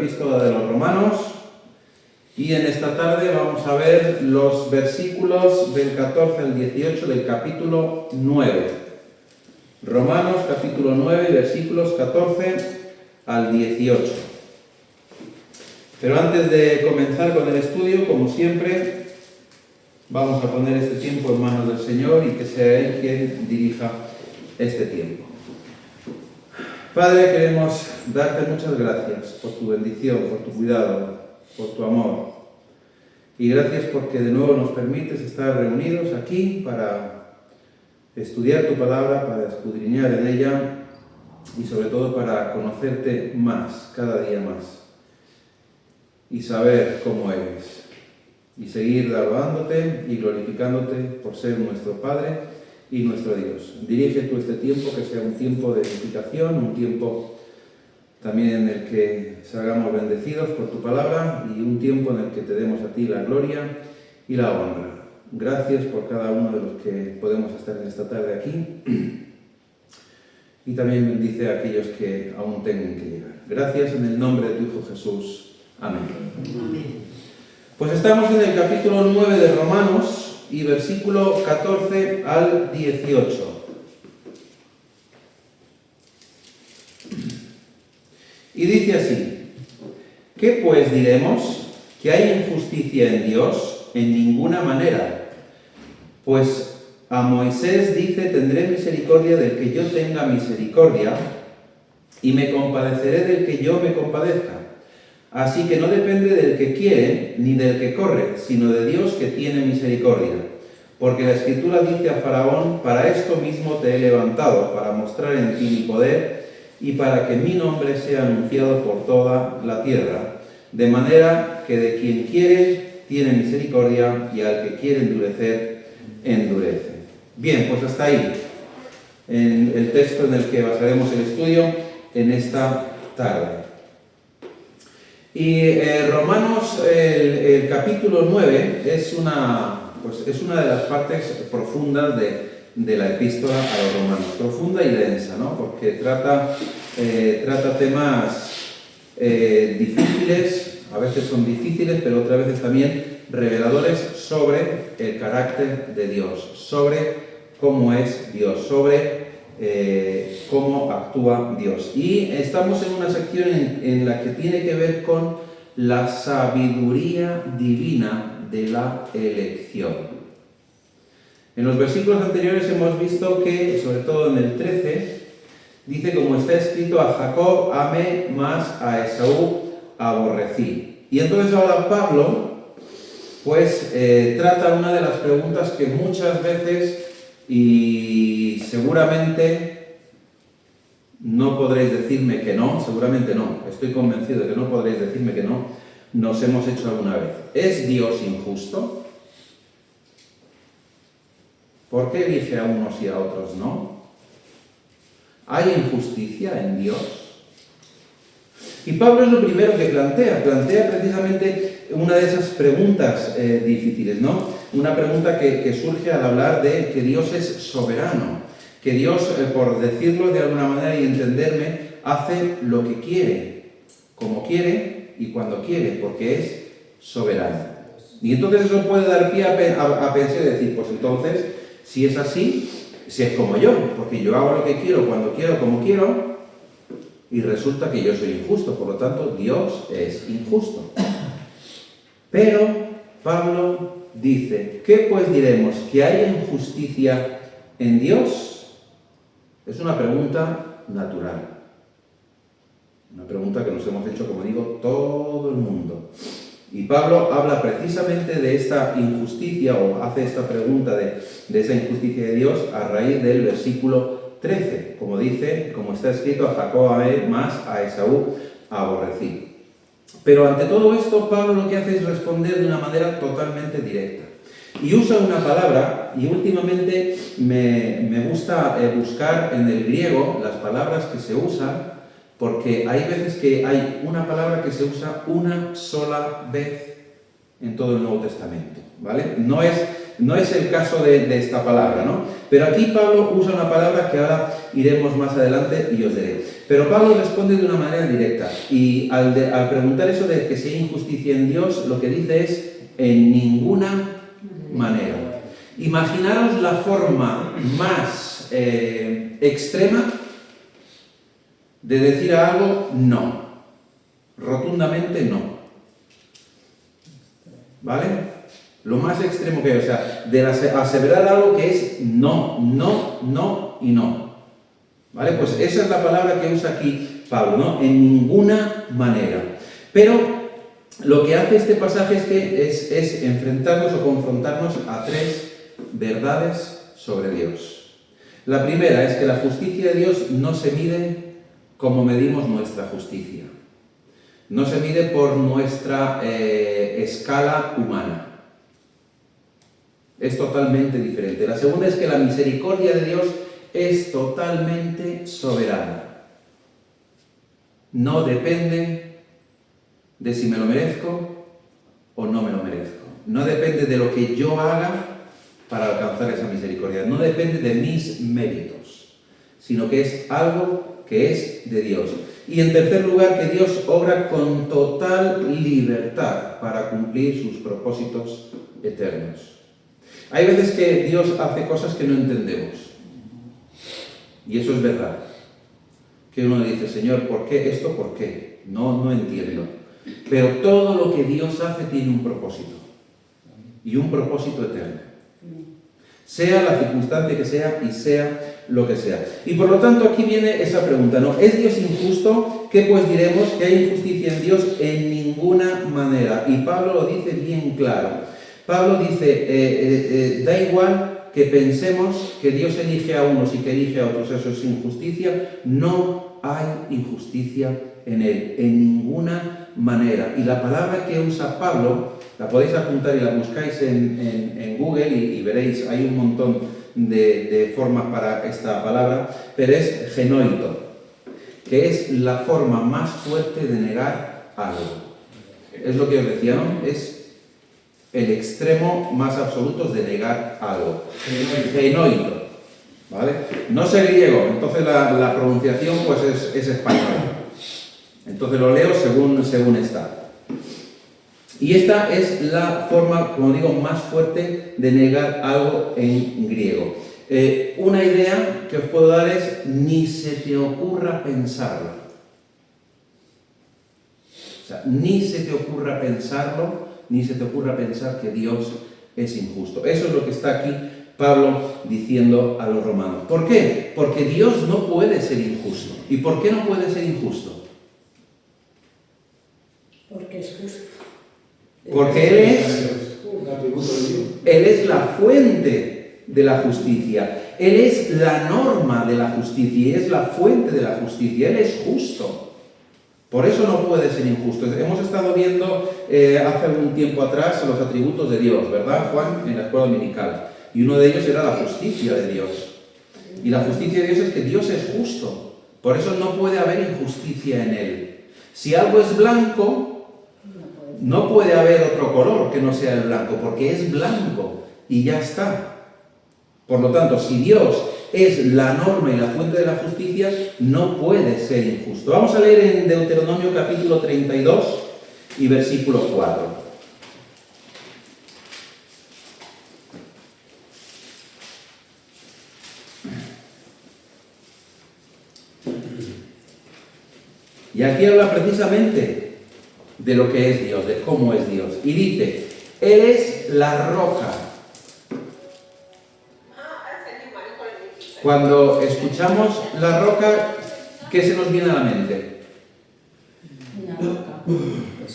epístola de los Romanos y en esta tarde vamos a ver los versículos del 14 al 18 del capítulo 9. Romanos capítulo 9, versículos 14 al 18. Pero antes de comenzar con el estudio, como siempre, vamos a poner este tiempo en manos del Señor y que sea Él quien dirija este tiempo. Padre, queremos darte muchas gracias por tu bendición, por tu cuidado, por tu amor. Y gracias porque de nuevo nos permites estar reunidos aquí para estudiar tu palabra, para escudriñar en ella y sobre todo para conocerte más, cada día más. Y saber cómo eres. Y seguir alabándote y glorificándote por ser nuestro Padre y nuestro Dios. Dirige tú este tiempo, que sea un tiempo de edificación, un tiempo también en el que salgamos bendecidos por tu palabra y un tiempo en el que te demos a ti la gloria y la honra. Gracias por cada uno de los que podemos estar en esta tarde aquí y también bendice a aquellos que aún tengan que llegar. Gracias en el nombre de tu Hijo Jesús. Amén. Amén. Pues estamos en el capítulo 9 de Romanos y versículo 14 al 18. Y dice así: ¿Qué pues diremos? ¿Que hay injusticia en Dios? En ninguna manera. Pues a Moisés dice: tendré misericordia del que yo tenga misericordia, y me compadeceré del que yo me compadezca. Así que no depende del que quiere ni del que corre, sino de Dios que tiene misericordia. Porque la Escritura dice a Faraón: para esto mismo te he levantado, para mostrar en ti mi poder y para que mi nombre sea anunciado por toda la tierra. De manera que de quien quiere tiene misericordia y al que quiere endurecer, endurece. Bien, pues hasta ahí en el texto en el que basaremos el estudio en esta tarde. Y Romanos, el capítulo 9, es una de las partes profundas de la epístola a los romanos. Profunda y densa, ¿no? Porque trata temas difíciles, a veces son difíciles, pero otras veces también reveladores sobre el carácter de Dios, sobre cómo es Dios, sobre cómo actúa Dios. Y estamos en una sección en la que tiene que ver con la sabiduría divina de la elección. En los versículos anteriores hemos visto que, sobre todo en el 13, dice: como está escrito, a Jacob amé, más a Esaú aborrecí. Y entonces ahora Pablo pues trata una de las preguntas que muchas veces, y seguramente no podréis decirme que no, seguramente no, estoy convencido de que no podréis decirme que no, nos hemos hecho alguna vez. ¿Es Dios injusto? ¿Por qué elige a unos y a otros no? ¿Hay injusticia en Dios? Y Pablo es lo primero que plantea precisamente una de esas preguntas difíciles, ¿no? Una pregunta que surge al hablar de que Dios es soberano, que Dios, por decirlo de alguna manera y entenderme, hace lo que quiere, como quiere y cuando quiere, porque es soberano. Y entonces eso puede dar pie a pensar y decir: pues entonces, si es así, si es como yo, porque yo hago lo que quiero, cuando quiero, como quiero, y resulta que yo soy injusto, por lo tanto Dios es injusto. Pero Pablo dice: ¿qué pues diremos? ¿Que hay injusticia en Dios? Es una pregunta natural. Una pregunta que nos hemos hecho, como digo, todo el mundo. Y Pablo habla precisamente de esta injusticia, o hace esta pregunta de esa injusticia de Dios a raíz del versículo 13. Como dice, como está escrito, a Jacob amé, más a Esaú aborrecí. Pero ante todo esto, Pablo lo que hace es responder de una manera totalmente directa. Y usa una palabra, y últimamente me gusta buscar en el griego las palabras que se usan, porque hay veces que hay una palabra que se usa una sola vez en todo el Nuevo Testamento, ¿vale? No es el caso de esta palabra, ¿no? Pero aquí Pablo usa una palabra que ahora iremos más adelante y os diré. Pero Pablo responde de una manera directa. Y al preguntar eso de que si hay injusticia en Dios, lo que dice es en ninguna manera. Imaginaros la forma más extrema de decir a algo no. Rotundamente no. ¿Vale? Lo más extremo que hay, o sea, de aseverar algo que es no, no, no y no. ¿Vale? Pues esa es la palabra que usa aquí Pablo, ¿no? En ninguna manera. Pero lo que hace este pasaje es que es enfrentarnos o confrontarnos a tres verdades sobre Dios. La primera es que la justicia de Dios no se mide como medimos nuestra justicia. No se mide por nuestra escala humana. Es totalmente diferente. La segunda es que la misericordia de Dios es totalmente soberana. No depende de si me lo merezco o no me lo merezco. No depende de lo que yo haga para alcanzar esa misericordia. No depende de mis méritos, sino que es algo que es de Dios. Y en tercer lugar, que Dios obra con total libertad para cumplir sus propósitos eternos. Hay veces que Dios hace cosas que no entendemos. Y eso es verdad. Que uno dice, Señor, ¿por qué esto? ¿Por qué? No entiendo. Pero todo lo que Dios hace tiene un propósito. Y un propósito eterno. Sea la circunstancia que sea y sea lo que sea. Y por lo tanto aquí viene esa pregunta, ¿no? ¿Es Dios injusto? ¿Qué pues diremos? Que hay injusticia en Dios en ninguna manera. Y Pablo lo dice bien claro. Pablo dice, da igual que pensemos que Dios elige a unos y que elige a otros, eso es injusticia. No hay injusticia en Él, en ninguna manera. Y la palabra que usa Pablo, la podéis apuntar y la buscáis en Google y veréis, hay un montón de formas para esta palabra, pero es genoito, que es la forma más fuerte de negar algo. Es lo que os decía, ¿no? Es el extremo más absoluto de negar algo. Genoito. ¿Vale? No sé griego, entonces la pronunciación pues es española. Entonces lo leo según está. Y esta es la forma, como digo, más fuerte de negar algo en griego. Una idea que os puedo dar es, ni se te ocurra pensarlo. O sea, ni se te ocurra pensarlo, ni se te ocurra pensar que Dios es injusto. Eso es lo que está aquí Pablo diciendo a los romanos. ¿Por qué? Porque Dios no puede ser injusto. ¿Y por qué no puede ser injusto? Porque es justo. Porque Él es la fuente de la justicia. Él es la norma de la justicia y es la fuente de la justicia. Él es justo. Por eso no puede ser injusto. Hemos estado viendo hace algún tiempo atrás los atributos de Dios, ¿verdad, Juan? En la escuela dominical. Y uno de ellos era la justicia de Dios. Y la justicia de Dios es que Dios es justo. Por eso no puede haber injusticia en Él. Si algo es blanco, no puede haber otro color que no sea el blanco, porque es blanco y ya está. Por lo tanto, si Dios es la norma y la fuente de la justicia, no puede ser injusto. Vamos a leer en Deuteronomio capítulo 32 y versículo 4. Y aquí habla precisamente de lo que es Dios, de cómo es Dios. Y dice, Él es la roca. Cuando escuchamos la roca, ¿qué se nos viene a la mente? Una roca.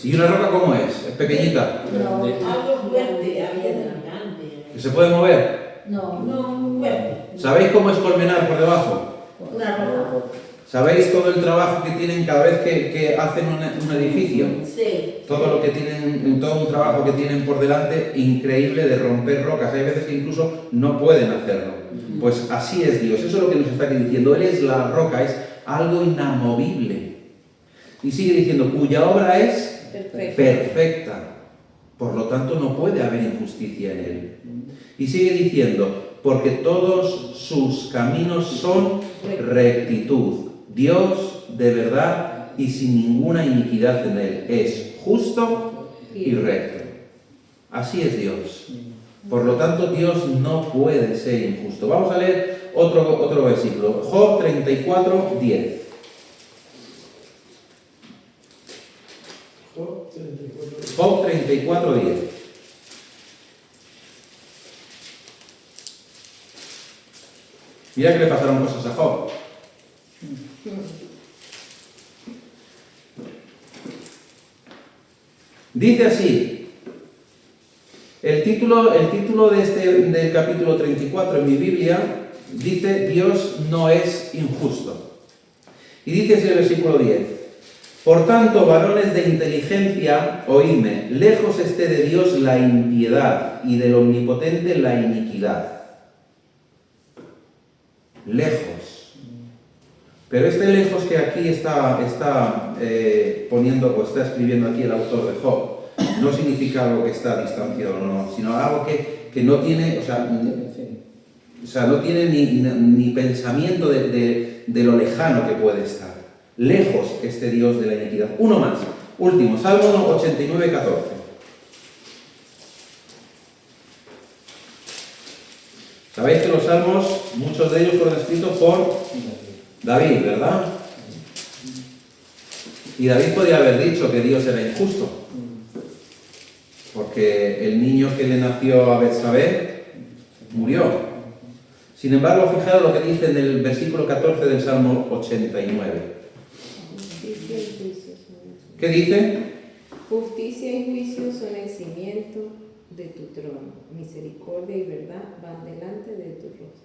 ¿Y una roca cómo es? ¿Es pequeñita? No, algo fuerte, abierto. ¿Que se puede mover? No, fuerte. ¿Sabéis cómo es colmenar por debajo? Una roca. ¿Sabéis todo el trabajo que tienen cada vez que hacen un edificio? Sí. Todo lo que tienen, todo un trabajo que tienen por delante, increíble, de romper rocas. Hay veces que incluso no pueden hacerlo. Pues así es Dios. Eso es lo que nos está aquí diciendo. Él es la roca, es algo inamovible. Y sigue diciendo, cuya obra es perfecta. Por lo tanto, no puede haber injusticia en Él. Y sigue diciendo, porque todos sus caminos son rectitud. Dios de verdad y sin ninguna iniquidad en él. Es justo y recto. Así es Dios. Por lo tanto, Dios no puede ser injusto. Vamos a leer otro versículo. Job 34, 10. Job 34, 10. Mira que le pasaron cosas a Job. Dice así, el título del capítulo 34 en mi Biblia dice: Dios no es injusto. Y dice así el versículo 10: por tanto, varones de inteligencia, oídme, lejos esté de Dios la impiedad y del Omnipotente la iniquidad. Lejos. Pero este lejos que aquí está poniendo o está escribiendo aquí el autor de Job, no significa algo que está distanciado, no, sino algo que no tiene, no tiene ni pensamiento de lo lejano que puede estar. Lejos este Dios de la iniquidad. Uno más, último, Salmo 89, 14. Sabéis que los salmos, muchos de ellos fueron escritos por David, ¿verdad? Y David podía haber dicho que Dios era injusto, porque el niño que le nació a Betsabé murió. Sin embargo, fijaros lo que dice en el versículo 14 del Salmo 89. ¿Qué dice? Justicia y juicio son el cimiento de tu trono. Misericordia y verdad van delante de tu rostro.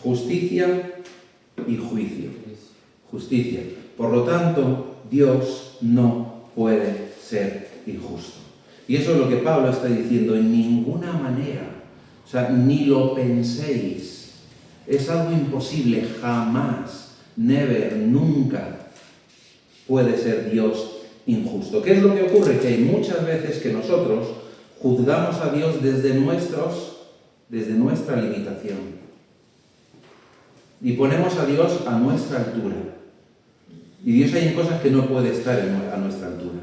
Justicia y juicio. Justicia. Por lo tanto, Dios no puede ser injusto. Y eso es lo que Pablo está diciendo: en ninguna manera. O sea, ni lo penséis. Es algo imposible, jamás, never, nunca puede ser Dios injusto. ¿Qué es lo que ocurre? Que hay muchas veces que nosotros juzgamos a Dios desde nuestra limitación. Y ponemos a Dios a nuestra altura. Y Dios hay cosas que no puede estar a nuestra altura.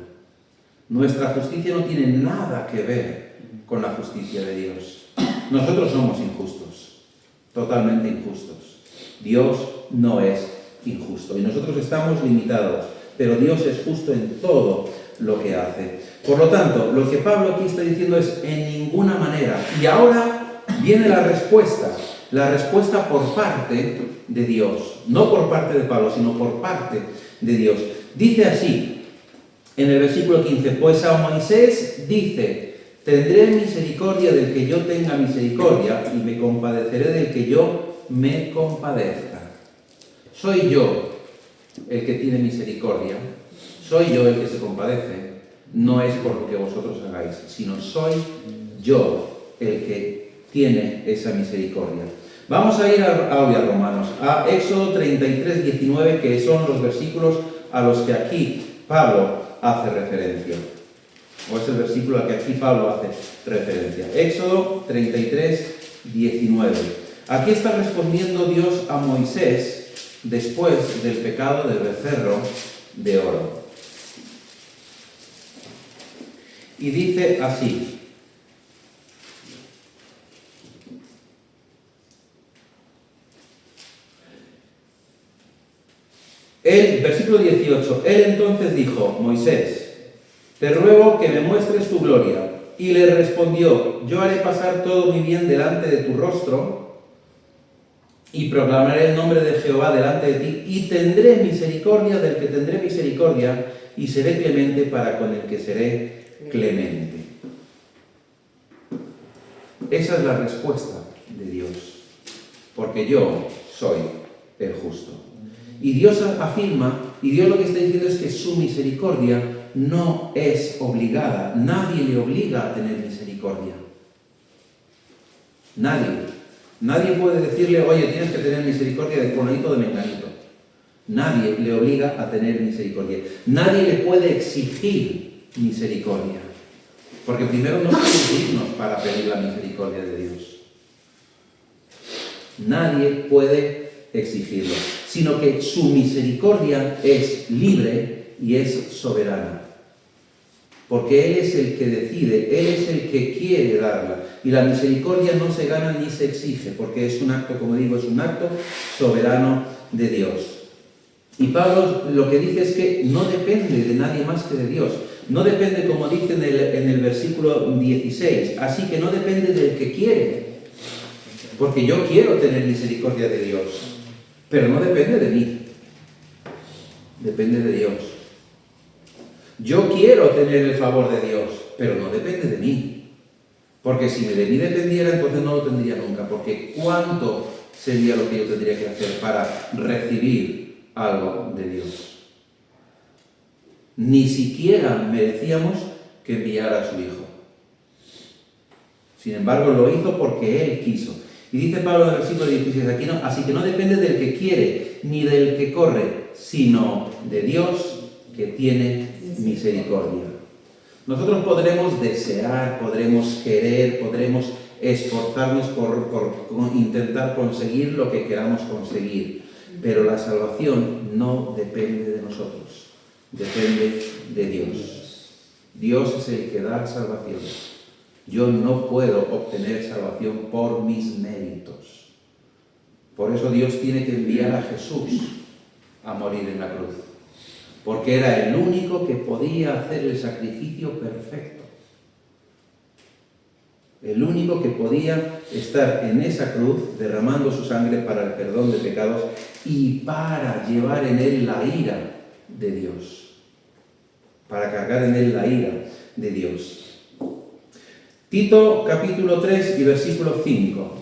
Nuestra justicia no tiene nada que ver con la justicia de Dios. Nosotros somos injustos, totalmente injustos. Dios no es injusto y nosotros estamos limitados, pero Dios es justo en todo lo que hace. Por lo tanto, lo que Pablo aquí está diciendo es: en ninguna manera. Y ahora viene la respuesta por parte de Dios, no por parte de Pablo, sino por parte de Dios. Dice así en el versículo 15: pues a Moisés dice: tendré misericordia del que yo tenga misericordia y me compadeceré del que yo me compadezca. Soy yo el que tiene misericordia, soy yo el que se compadece, no es por lo que vosotros hagáis, sino soy yo el que tiene esa misericordia. Vamos a ir hoy a Romanos, a Éxodo 33, 19, que son los versículos a los que aquí Pablo hace referencia. O es el versículo al que aquí Pablo hace referencia. Éxodo 33, 19. Aquí está respondiendo Dios a Moisés después del pecado del becerro de oro. Y dice así: versículo 18, él entonces dijo: Moisés, te ruego que me muestres tu gloria. Y le respondió: yo haré pasar todo mi bien delante de tu rostro, y proclamaré el nombre de Jehová delante de ti, y tendré misericordia del que tendré misericordia, y seré clemente para con el que seré clemente. Esa es la respuesta de Dios, porque yo soy el justo. Y Dios afirma, y Dios lo que está diciendo es que su misericordia no es obligada. Nadie le obliga a tener misericordia. Nadie puede decirle: oye, tienes que tener misericordia de fulanito o de menganito. Nadie le obliga a tener misericordia. Nadie le puede exigir misericordia. Porque primero no somos dignos para pedir la misericordia de Dios. Nadie puede exigirlo, sino que su misericordia es libre y es soberana. Porque Él es el que decide, Él es el que quiere darla. Y la misericordia no se gana ni se exige, porque es un acto, como digo, es un acto soberano de Dios. Y Pablo lo que dice es que no depende de nadie más que de Dios. No depende, como dice en el versículo 16, así que no depende del que quiere. Porque yo quiero tener misericordia de Dios, pero no depende de mí. Depende de Dios. Yo quiero tener el favor de Dios, pero no depende de mí. Porque si de mí dependiera, entonces no lo tendría nunca. Porque ¿cuánto sería lo que yo tendría que hacer para recibir algo de Dios? Ni siquiera merecíamos que enviara a su Hijo. Sin embargo, lo hizo porque Él quiso. Y dice Pablo en el versículo 16, aquí no, así que no depende del que quiere, ni del que corre, sino de Dios que tiene misericordia. Nosotros podremos desear, podremos querer, podremos esforzarnos por intentar conseguir lo que queramos conseguir, pero la salvación no depende de nosotros, depende de Dios. Dios es el que da salvación. Yo no puedo obtener salvación por mis méritos. Por eso Dios tiene que enviar a Jesús a morir en la cruz. Porque era el único que podía hacer el sacrificio perfecto. El único que podía estar en esa cruz derramando su sangre para el perdón de pecados y para llevar en él la ira de Dios. Para cargar en él la ira de Dios. Tito capítulo 3 y versículo 5.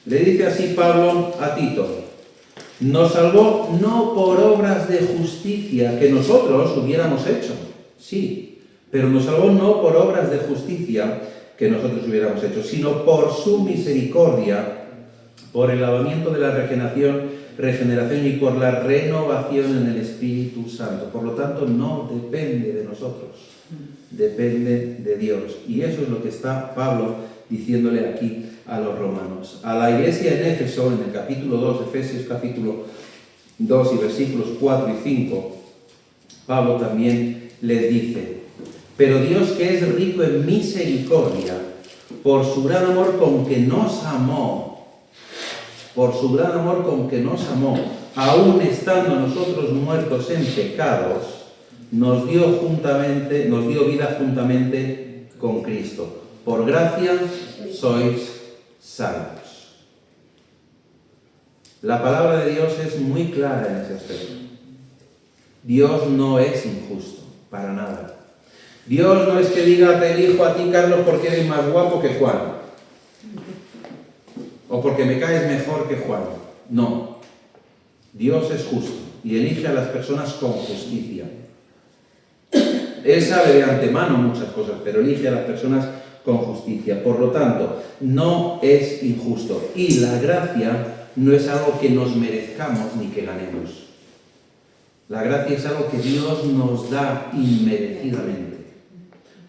Le dice así Pablo a Tito: nos salvó no por obras de justicia que nosotros hubiéramos hecho, sí, pero nos salvó no por obras de justicia que nosotros hubiéramos hecho, sino por su misericordia, por el lavamiento de la regeneración y por la renovación en el Espíritu Santo. Por lo tanto, no depende de nosotros, depende de Dios. Y eso es lo que está Pablo diciéndole aquí a los romanos. A la iglesia en Éfeso, en el capítulo 2, Efesios capítulo 2 y versículos 4 y 5, Pablo también les dice: pero Dios, que es rico en misericordia, por su gran amor con que nos amó, aun estando nosotros muertos en pecados, nos dio vida juntamente con Cristo. Por gracia sois salvos. La palabra de Dios es muy clara en ese aspecto. Dios no es injusto, para nada. Dios no es que diga: te elijo a ti, Carlos, porque eres más guapo que Juan, o porque me caes mejor que Juan. No. Dios es justo y elige a las personas con justicia. Él sabe de antemano muchas cosas, pero elige a las personas con justicia. Por lo tanto, no es injusto. Y la gracia no es algo que nos merezcamos ni que ganemos. La gracia es algo que Dios nos da inmerecidamente,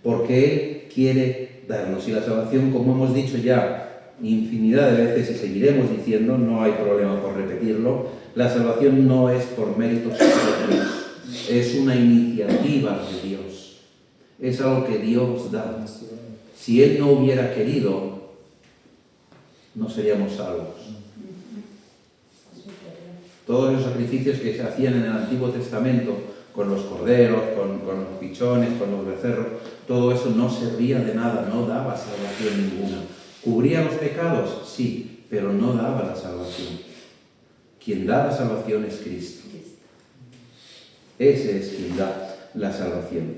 porque Él quiere darnos. Y la salvación, como hemos dicho ya infinidad de veces y seguiremos diciendo, no hay problema por repetirlo, la salvación no es por méritos propios, es una iniciativa de Dios, es algo que Dios da. Si Él no hubiera querido, no seríamos salvos. Todos los sacrificios que se hacían en el Antiguo Testamento, con los corderos, con los pichones, con los becerros, todo eso no servía de nada, no daba salvación ninguna. ¿Cubría los pecados? Sí, pero no daba la salvación. Quien da la salvación es Cristo. Ese es quien da la salvación.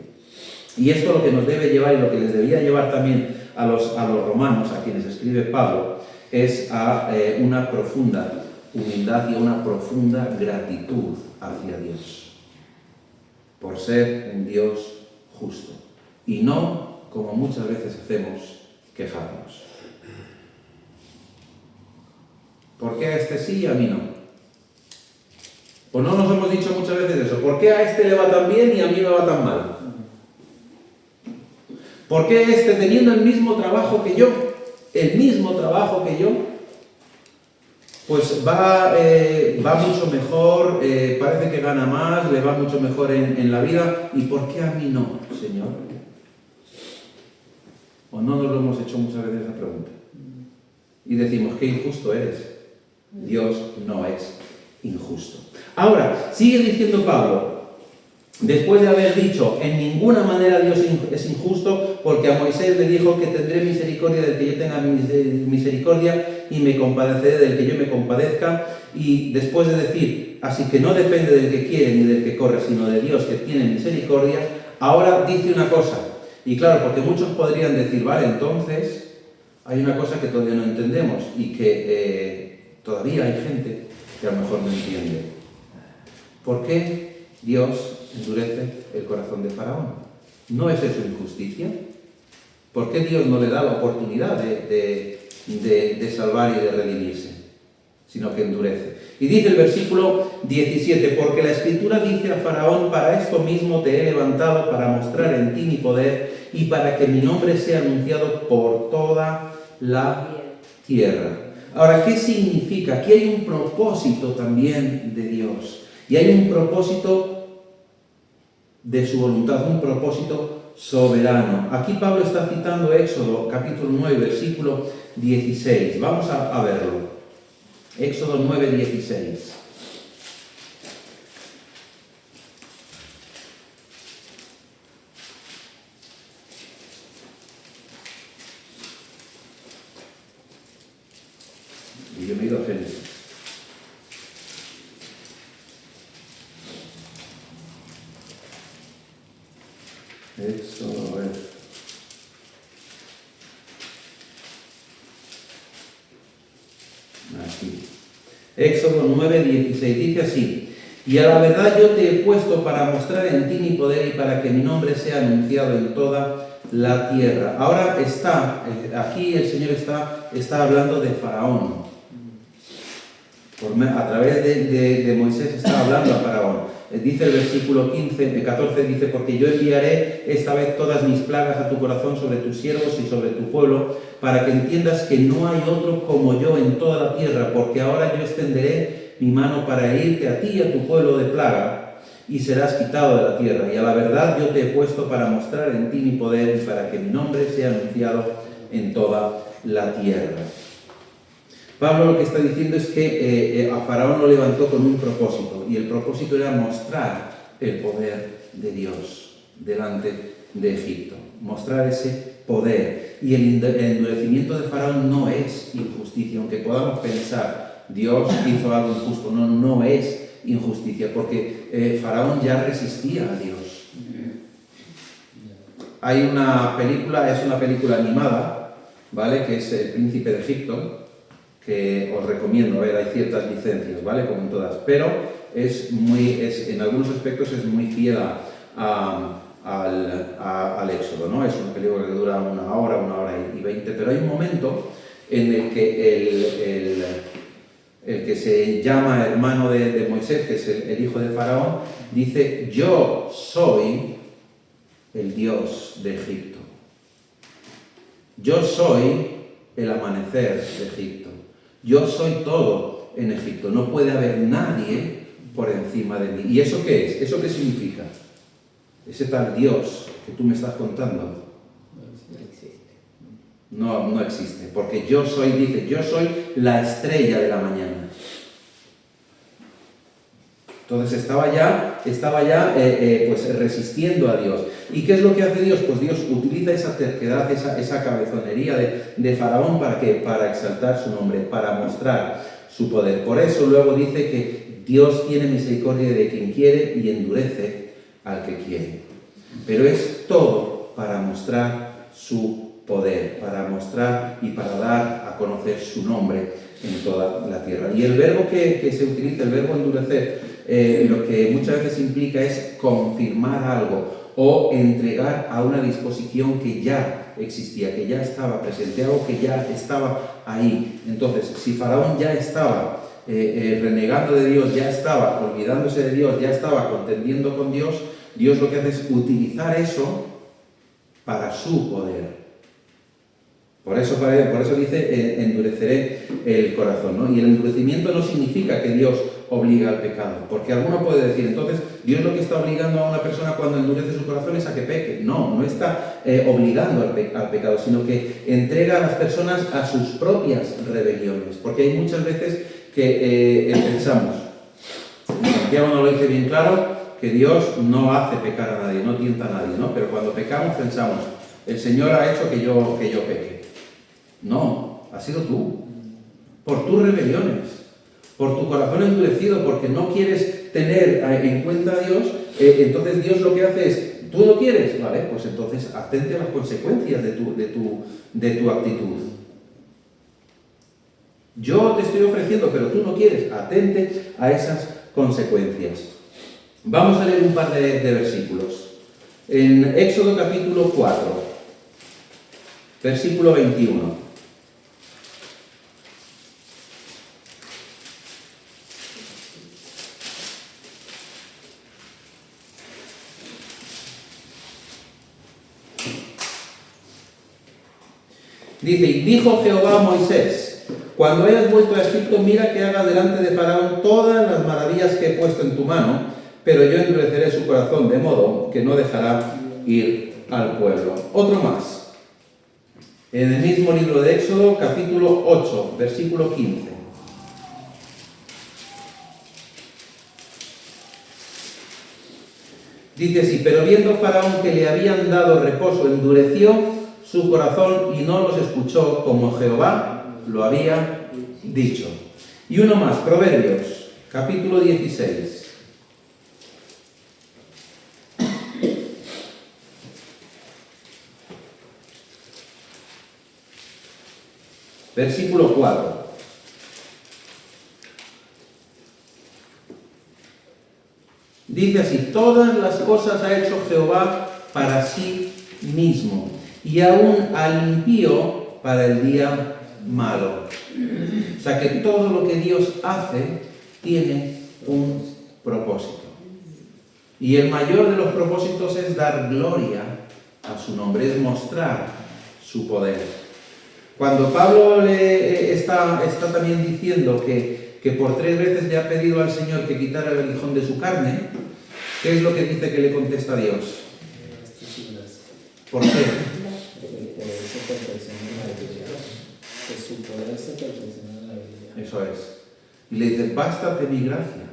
Y esto es lo que nos debe llevar, y lo que les debía llevar también a los romanos, a quienes escribe Pablo, es a una profunda humildad y a una profunda gratitud hacia Dios, por ser un Dios justo. Y no, como muchas veces hacemos, quejarnos. ¿Por qué a este sí y a mí no? ¿O no nos hemos dicho muchas veces eso? ¿Por qué a este le va tan bien y a mí me va tan mal? ¿Por qué este, teniendo el mismo trabajo que yo, pues va mucho mejor, parece que gana más, le va mucho mejor en la vida? ¿Y por qué a mí no, Señor? ¿O no nos lo hemos hecho muchas veces esa pregunta? Y decimos, qué injusto eres. Dios no es injusto. Ahora, sigue diciendo Pablo, después de haber dicho, en ninguna manera Dios es injusto, porque a Moisés le dijo que tendré misericordia del que yo tenga misericordia y me compadeceré del que yo me compadezca. Y después de decir, así que no depende del que quiere ni del que corre, sino de Dios que tiene misericordia, ahora dice una cosa. Y claro, porque muchos podrían decir, vale, entonces hay una cosa que todavía no entendemos y que todavía hay gente que a lo mejor no entiende. ¿Por qué Dios endurece el corazón de Faraón? ¿No es eso injusticia? ¿Por qué Dios no le da la oportunidad de salvar y de redimirse? Sino que endurece. Y dice el versículo 17, porque la Escritura dice a Faraón, para esto mismo te he levantado, para mostrar en ti mi poder y para que mi nombre sea anunciado por toda la tierra. Ahora, ¿qué significa? Aquí hay un propósito también de Dios. Y hay un propósito de su voluntad, un propósito soberano. Aquí Pablo está citando Éxodo, capítulo 9, versículo 16. Vamos a verlo. Éxodo 9, 16. Y yo me he ido a Génesis. Éxodo, a ver. Aquí. Éxodo 9, 16. Dice así: y a la verdad yo te he puesto para mostrar en ti mi poder y para que mi nombre sea anunciado en toda la tierra. Ahora aquí el Señor está hablando de Faraón. A través de Moisés está hablando a Faraón. Dice el versículo 14, dice, porque yo enviaré esta vez todas mis plagas a tu corazón sobre tus siervos y sobre tu pueblo, para que entiendas que no hay otro como yo en toda la tierra, porque ahora yo extenderé mi mano para herirte a ti y a tu pueblo de plaga, y serás quitado de la tierra. Y a la verdad yo te he puesto para mostrar en ti mi poder y para que mi nombre sea anunciado en toda la tierra. Pablo lo que está diciendo es que a Faraón lo levantó con un propósito, y el propósito era mostrar el poder de Dios delante de Egipto, mostrar ese poder. Y el endurecimiento de Faraón no es injusticia, aunque podamos pensar, Dios hizo algo injusto, no es injusticia, porque Faraón ya resistía a Dios. Hay una película, es una película animada, ¿vale?, que es El Príncipe de Egipto, que os recomiendo ver. Hay ciertas licencias, ¿vale?, como en todas, pero en algunos aspectos es muy fiel al Éxodo, ¿no? Es una película que dura una hora y 20, pero hay un momento en el que el que se llama hermano de Moisés, que es el hijo de Faraón, dice, yo soy el Dios de Egipto. Yo soy el amanecer de Egipto. Yo soy todo en Egipto. No puede haber nadie por encima de mí. ¿Y eso qué es? ¿Eso qué significa? Ese tal Dios que tú me estás contando no existe. Porque yo soy la estrella de la mañana. Entonces estaba ya pues resistiendo a Dios. ¿Y qué es lo que hace Dios? Pues Dios utiliza esa terquedad, esa cabezonería de Faraón para exaltar su nombre, para mostrar su poder. Por eso luego dice que Dios tiene misericordia de quien quiere y endurece al que quiere. Pero es todo para mostrar su poder, para mostrar y para dar a conocer su nombre en toda la tierra. Y el verbo que se utiliza, el verbo endurecer, lo que muchas veces implica es confirmar algo o entregar a una disposición que ya existía, que ya estaba presente, algo que ya estaba ahí. Entonces, si Faraón ya estaba renegando de Dios, ya estaba olvidándose de Dios, ya estaba contendiendo con Dios, Dios lo que hace es utilizar eso para su poder. Por eso dice, endureceré el corazón, ¿no? Y el endurecimiento no significa que Dios obliga al pecado, porque alguno puede decir, entonces, Dios lo que está obligando a una persona cuando endurece su corazón es a que peque. No está obligando al pecado, sino que entrega a las personas a sus propias rebeliones, porque hay muchas veces que pensamos, Santiago no lo dice bien claro, que Dios no hace pecar a nadie, no tienta a nadie, ¿no? Pero cuando pecamos pensamos, el Señor ha hecho que yo peque. No, has sido tú, por tus rebeliones, por tu corazón endurecido, porque no quieres tener en cuenta a Dios, entonces Dios lo que hace es, ¿tú no quieres? Vale, pues entonces atente a las consecuencias de tu actitud. Yo te estoy ofreciendo, pero tú no quieres, atente a esas consecuencias. Vamos a leer un par de versículos. En Éxodo capítulo 4, versículo 21. Dice, y dijo Jehová a Moisés, cuando hayas vuelto a Egipto, mira que haga delante de Faraón todas las maravillas que he puesto en tu mano, pero yo endureceré su corazón de modo que no dejará ir al pueblo. Otro más. En el mismo libro de Éxodo, capítulo 8, versículo 15. Dice así, pero viendo Faraón que le habían dado reposo, endureció su corazón y no los escuchó como Jehová lo había dicho. Y uno más, Proverbios, capítulo 16. Versículo 4. Dice así, todas las cosas ha hecho Jehová para sí mismo, y aún al impío para el día malo. O sea que todo lo que Dios hace tiene un propósito. Y el mayor de los propósitos es dar gloria a su nombre, es mostrar su poder. Cuando Pablo está también diciendo que por 3 veces le ha pedido al Señor que quitara el aguijón de su carne, ¿qué es lo que dice que le contesta a Dios? ¿Por qué? Eso es. Y le dice, bástate mi gracia,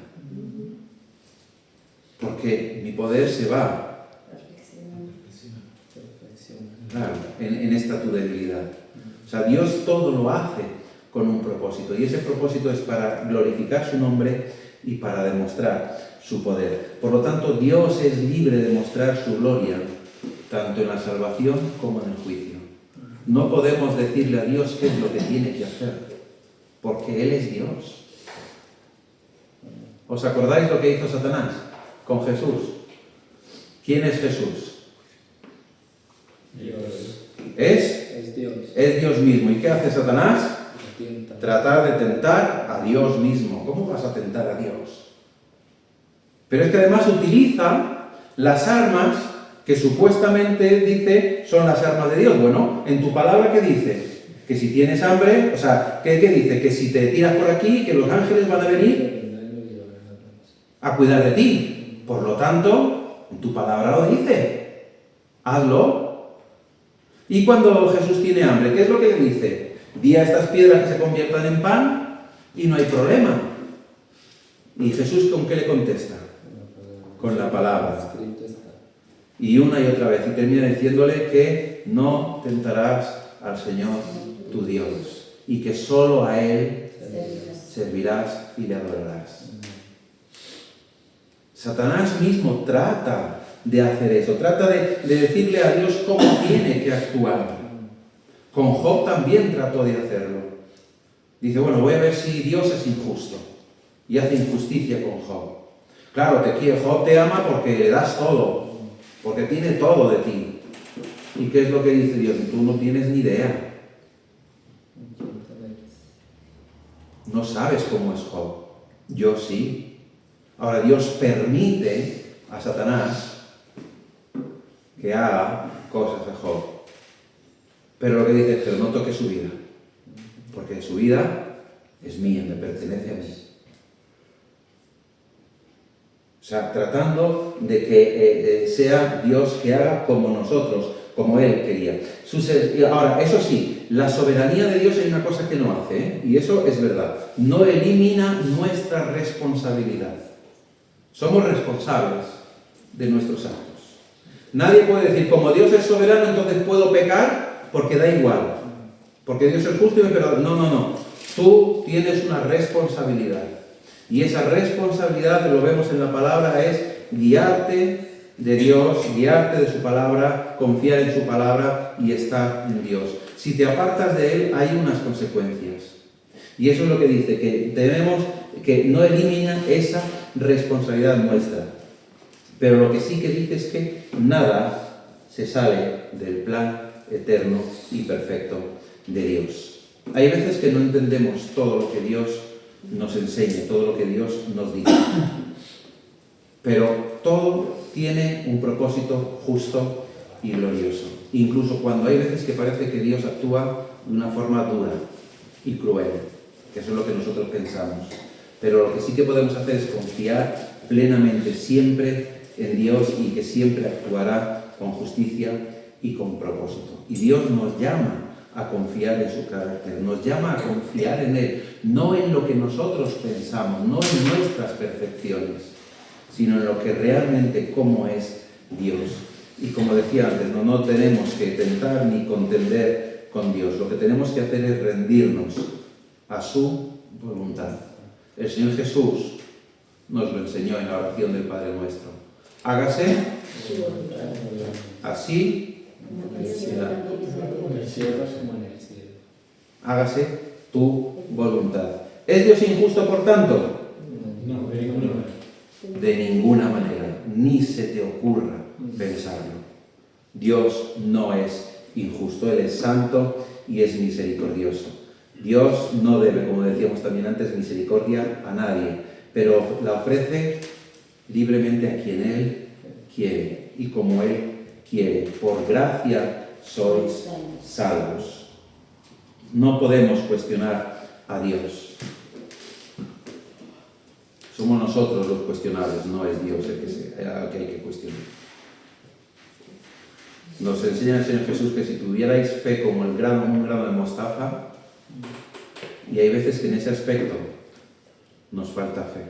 porque mi poder se va, claro, en esta tu debilidad. O sea, Dios todo lo hace con un propósito, y ese propósito es para glorificar su nombre y para demostrar su poder. Por lo tanto, Dios es libre de mostrar su gloria, tanto en la salvación como en el juicio. No podemos decirle a Dios qué es lo que tiene que hacer, porque Él es Dios. ¿Os acordáis lo que hizo Satanás con Jesús? ¿Quién es Jesús? Dios. Es Dios. Es Dios mismo. ¿Y qué hace Satanás? Tratar de tentar a Dios mismo. ¿Cómo vas a tentar a Dios? Pero es que además utiliza las armas que supuestamente dice son las armas de Dios. Bueno, en tu palabra, ¿qué dice? Que si tienes hambre, o sea, ¿qué dice? Que si te tiras por aquí, que los ángeles van a venir a cuidar de ti. Por lo tanto, en tu palabra lo dice. Hazlo. Y cuando Jesús tiene hambre, ¿qué es lo que le dice? Di a estas piedras que se conviertan en pan y no hay problema. ¿Y Jesús con qué le contesta? Con la palabra. Y una y otra vez. Y termina diciéndole que no tentarás al Señor tu Dios y que solo a Él servirás y le adorarás. Satanás mismo trata de hacer eso, trata de decirle a Dios cómo tiene que actuar. Con Job también trató de hacerlo. Dice, bueno, voy a ver si Dios es injusto. Y hace injusticia con Job. Claro, Job te ama porque le das todo, porque tiene todo de ti. ¿Y qué es lo que dice Dios? Tú no tienes ni idea. No sabes cómo es Job. Yo sí. Ahora Dios permite a Satanás que haga cosas a Job. Pero lo que dice es que no toque su vida. Porque su vida es mía, me pertenece a mí. O sea, tratando de que sea Dios que haga como nosotros, como Él quería. Ahora, eso sí, la soberanía de Dios hay una cosa que no hace, ¿eh? Y eso es verdad. No elimina nuestra responsabilidad. Somos responsables de nuestros actos. Nadie puede decir, como Dios es soberano, entonces puedo pecar porque da igual. Porque Dios es justo y me perdona. No. Tú tienes una responsabilidad. Y esa responsabilidad, que lo vemos en la palabra, es guiarte de Dios, guiarte de su palabra, confiar en su palabra y estar en Dios. Si te apartas de Él, hay unas consecuencias. Y eso es lo que dice, que no elimina esa responsabilidad nuestra. Pero lo que sí que dice es que nada se sale del plan eterno y perfecto de Dios. Hay veces que no entendemos todo lo que Dios nos enseña, todo lo que Dios nos dice. Pero todo tiene un propósito justo y glorioso. Incluso cuando hay veces que parece que Dios actúa de una forma dura y cruel, que eso es lo que nosotros pensamos. Pero lo que sí que podemos hacer es confiar plenamente siempre en Dios y que siempre actuará con justicia y con propósito. Y Dios nos llama a confiar en su carácter, nos llama a confiar en Él, no en lo que nosotros pensamos, no en nuestras perfecciones, sino en lo que realmente cómo es Dios. Y como decía antes, no tenemos que tentar ni contender con Dios, lo que tenemos que hacer es rendirnos a su voluntad. El Señor Jesús nos lo enseñó en la oración del Padre Nuestro. Hágase así En el cielo como en el cielo. hágase tu voluntad. ¿Es Dios injusto, por tanto? No, de ninguna manera. De ninguna manera, ni se te ocurra pensarlo. Dios no es injusto, Él es santo y es misericordioso. Dios no debe, como decíamos también antes, misericordia a nadie, pero la ofrece libremente a quien Él quiere y como Él quiere. Por gracia sois salvos. No podemos cuestionar a Dios. Somos nosotros los cuestionables, no es Dios el que hay que cuestionar. Nos enseña el Señor Jesús que si tuvierais fe como un grano de mostaza, y hay veces que en ese aspecto nos falta fe,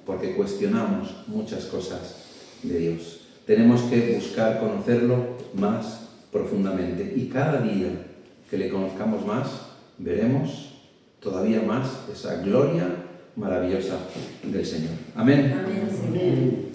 porque cuestionamos muchas cosas de Dios. Tenemos que buscar conocerlo más profundamente y cada día que le conozcamos más, veremos todavía más esa gloria maravillosa del Señor. Amén. Amén.